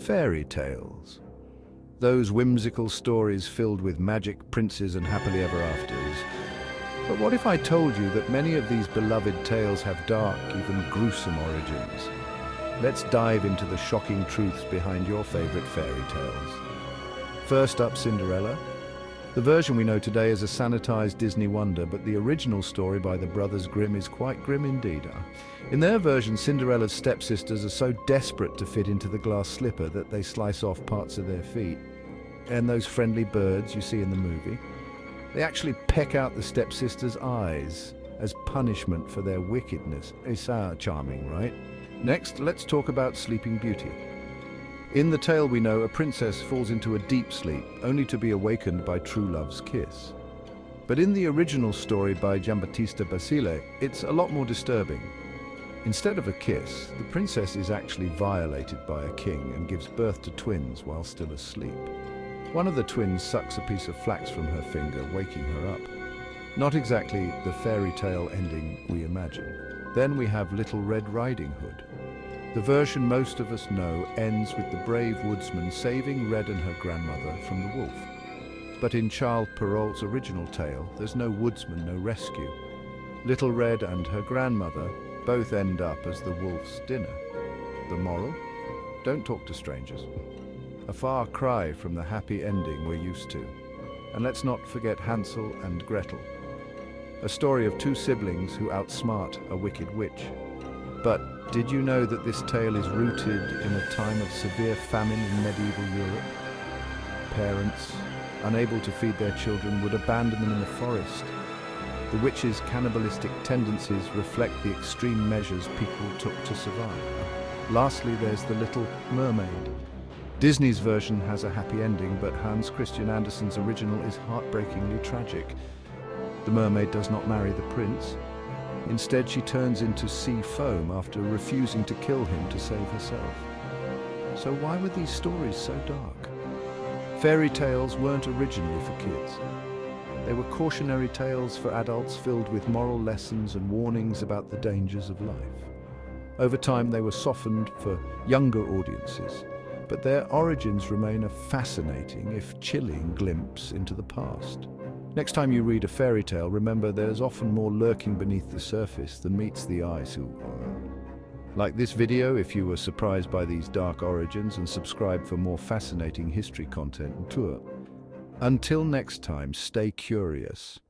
Fairy tales. Those whimsical stories filled with magic, princes and happily ever afters. But what if I told you that many of these beloved tales have dark, even gruesome origins? Let's dive into the shocking truths behind your favorite fairy tales. First up, Cinderella. The version we know today is a sanitized Disney wonder, but the original story by the brothers Grimm is quite grim indeed. In their version, Cinderella's stepsisters are so desperate to fit into the glass slipper that they slice off parts of their feet. And those friendly birds you see in the movie, they actually peck out the stepsisters' eyes as punishment for their wickedness. It's charming, right? Next, let's talk about Sleeping Beauty. In the tale we know, a princess falls into a deep sleep, only to be awakened by true love's kiss. But in the original story by Giambattista Basile, it's a lot more disturbing. Instead of a kiss, the princess is actually violated by a king and gives birth to twins while still asleep. One of the twins sucks a piece of flax from her finger, waking her up. Not exactly the fairy tale ending we imagine. Then we have Little Red Riding Hood. The version most of us know ends with the brave woodsman saving Red and her grandmother from the wolf. But in Charles Perrault's original tale, there's no woodsman, no rescue. Little Red and her grandmother both end up as the wolf's dinner. The moral? Don't talk to strangers. A far cry from the happy ending we're used to. And let's not forget Hansel and Gretel, a story of two siblings who outsmart a wicked witch. But did you know that this tale is rooted in a time of severe famine in medieval Europe? Parents, unable to feed their children, would abandon them in the forest. The witch's cannibalistic tendencies reflect the extreme measures people took to survive. Lastly, there's The Little Mermaid. Disney's version has a happy ending, but Hans Christian Andersen's original is heartbreakingly tragic. The mermaid does not marry the prince. Instead, she turns into sea foam after refusing to kill him to save herself. So why were these stories so dark? Fairy tales weren't originally for kids. They were cautionary tales for adults filled with moral lessons and warnings about the dangers of life. Over time, they were softened for younger audiences, but their origins remain a fascinating, if chilling, glimpse into the past. Next time you read a fairy tale, remember there's often more lurking beneath the surface than meets the eye. Like this video if you were surprised by these dark origins, and subscribe for more fascinating history content and tour. Until next time, stay curious.